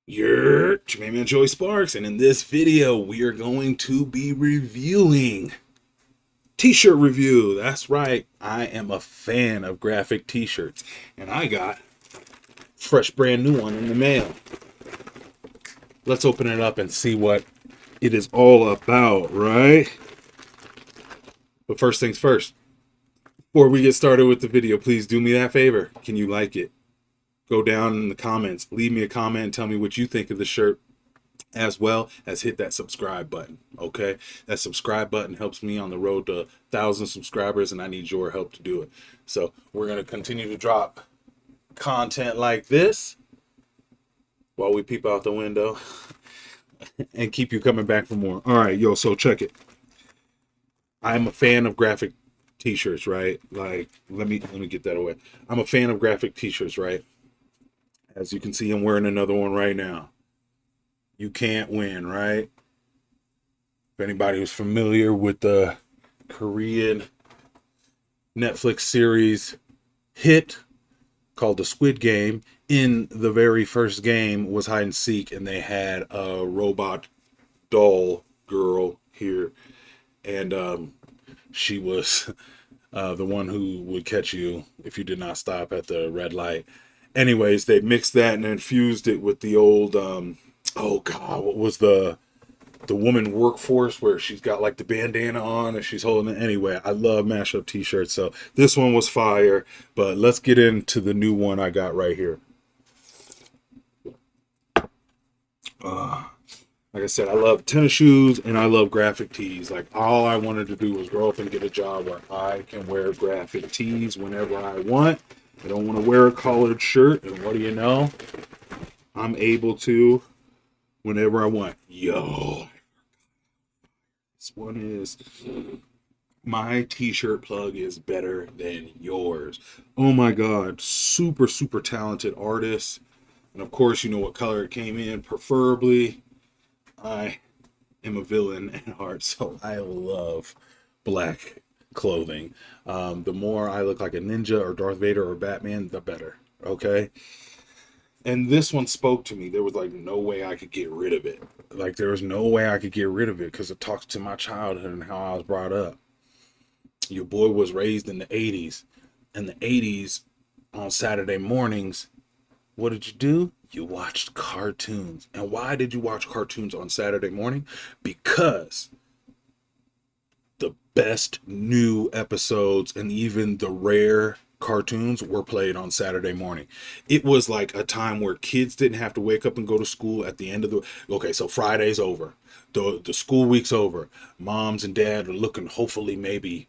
It's me, man, Joey Sparks, and in this video, we are going to be reviewing t-shirt review. That's right, I am a fan of graphic t-shirts, and I got fresh brand new one in the mail. Let's open it up and see what it is all about, right? But first things first, before we get started with the video, please do me that favor. Can you like it? Go down in the comments, leave me a comment, and tell me what you think of the shirt, as well as hit that subscribe button. Okay, that subscribe button helps me on the road to 1,000 subscribers, and I need your help to do it. So we're going to continue to drop content like this while we peep out the window and keep you coming back for more. All right, yo, so check it. I'm a fan of graphic t-shirts, right? Like, let me get that away. I'm a fan of graphic t-shirts, right? As you can see, I'm wearing another one right now. You can't win, right? If anybody was familiar with the Korean Netflix series hit called The Squid Game, in the very first game was hide and seek, and they had a robot doll girl here, and she was the one who would catch you if you did not stop at the red light. Anyways, they mixed that and infused it with the old oh god, what was the woman workforce where she's got like the bandana on and she's holding it. Anyway, I love mashup t-shirts, so this one was fire. But let's get into the new one I got right here. Like I said, I love tennis shoes and I love graphic tees. Like, all I wanted to do was grow up and get a job where I can wear graphic tees whenever I want. I don't want to wear a collared shirt, and what do you know? I'm able to whenever I want. Yo, this one is, my t-shirt plug is better than yours. Oh my god, super talented artist. And of course, you know what color it came in, preferably. I am a villain at heart, so I love black clothing. The more I look like a ninja or Darth Vader or Batman, the better. Okay? And this one spoke to me. There was like no way I could get rid of it. Like, there was no way I could get rid of it because it talks to my childhood and how I was brought up. Your boy was raised in the 80s. In the 80s, on Saturday mornings, what did you do? You watched cartoons. And why did you watch cartoons on Saturday morning? Because the best new episodes and even the rare cartoons were played on Saturday morning. It was like a time where kids didn't have to wake up and go to school at the end of the, okay, so Friday's over. The school week's over. Moms and dad are looking, hopefully maybe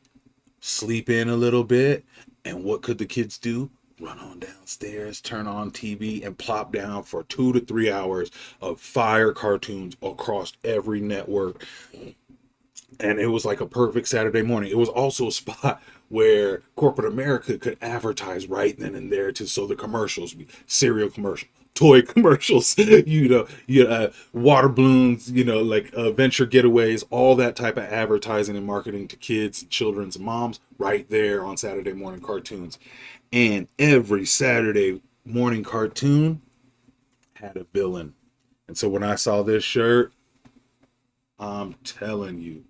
sleep in a little bit. And what could the kids do? Run on downstairs, turn on TV, and plop down for 2 to 3 hours of fire cartoons across every network. And it was like a perfect Saturday morning. It was also a spot where corporate America could advertise right then and there, to so the commercials, cereal commercial, toy commercials, water balloons, like venture getaways, all that type of advertising and marketing to kids, children's and moms, right there on Saturday morning cartoons. And every Saturday morning cartoon had a villain. And so when I saw this shirt, I'm telling you,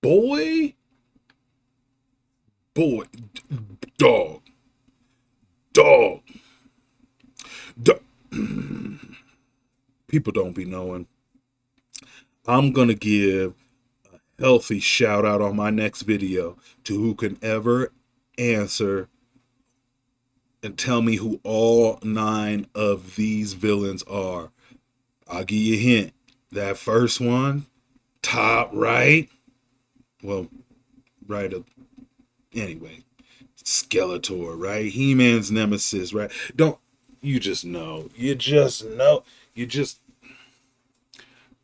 boy, boy, dog, dog, dog. People don't be knowing. I'm gonna give a healthy shout out on my next video to who can ever answer and tell me who all 9 of these villains are. I'll give you a hint. That first one, top right, well, right up, anyway, Skeletor, right? He-Man's nemesis, right? Don't, you just know. You just know. You just,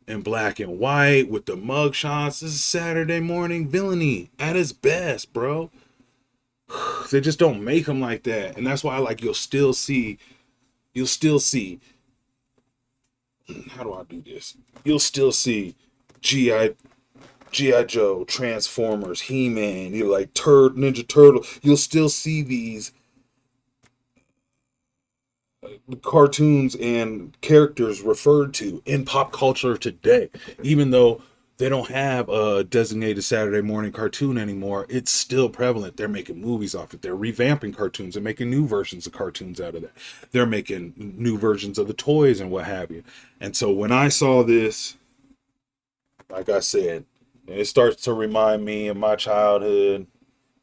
in black and white with the mug shots. This is Saturday morning villainy at its best, bro. They just don't make them like that. And that's why, like, you'll still see, how do I do this? You'll still see G.I. Joe, Transformers, He-Man, like Ninja Turtle. You'll still see these cartoons and characters referred to in pop culture today. Even though they don't have a designated Saturday morning cartoon anymore, it's still prevalent. They're making movies off it. They're revamping cartoons and making new versions of cartoons out of that. They're making new versions of the toys and what have you. And so when I saw this, like I said, it starts to remind me of my childhood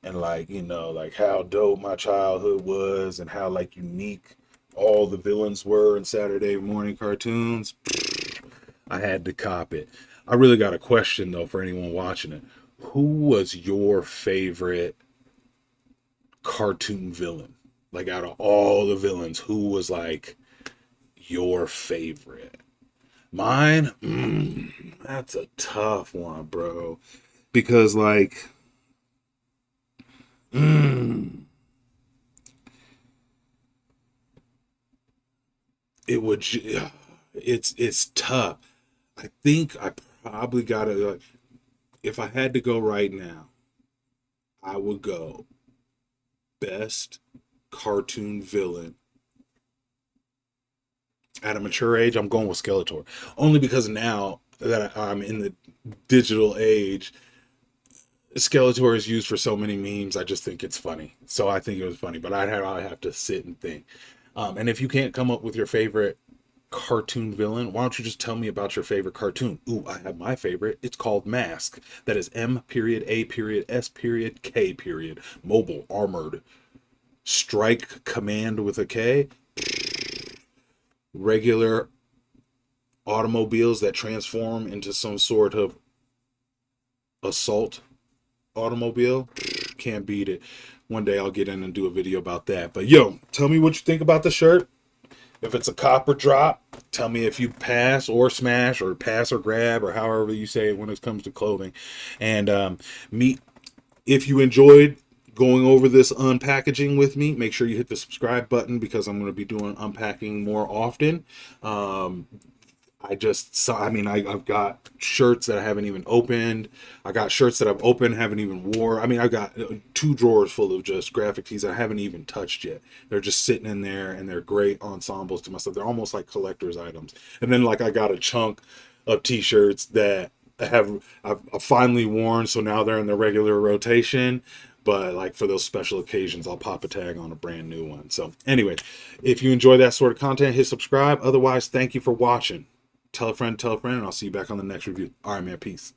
and like, like how dope my childhood was and how like unique all the villains were in Saturday morning cartoons. I had to cop it. I really got a question though for anyone watching it. Who was your favorite cartoon villain? Like out of all the villains, who was like your favorite? Mine, that's a tough one, bro. Because like, mm, it would. It's tough. I think I probably gotta like, if I had to go right now, I would go best cartoon villain at a mature age. I'm going with Skeletor, only because now that I'm in the digital age, Skeletor is used for so many memes. I just think it's funny, so I think it was funny. But I'd have to sit and think. And if you can't come up with your favorite cartoon villain, why don't you just tell me about your favorite cartoon? Ooh, I have my favorite. It's called Mask. That is M period A period S period K period. Mobile, armored, strike command with a K. Regular automobiles that transform into some sort of assault automobile. Can't beat it. One day I'll get in and do a video about that. But yo, tell me what you think about the shirt. If it's a copper drop, tell me if you pass or smash or pass or grab or however you say it when it comes to clothing. And me, if you enjoyed going over this unpackaging with me, make sure you hit the subscribe button because I'm going to be doing unpacking more often. I just saw, I mean, I've got shirts that I haven't even opened. I got shirts that I've opened, haven't even wore. I mean, I've got two drawers full of just graphic tees I haven't even touched yet. They're just sitting in there and they're great ensembles to myself. They're almost like collector's items. And then like I got a chunk of t-shirts that I've finally worn. So now they're in the regular rotation. But like for those special occasions, I'll pop a tag on a brand new one. So anyway, if you enjoy that sort of content, hit subscribe. Otherwise, thank you for watching. Tell a friend, and I'll see you back on the next review. All right, man. Peace.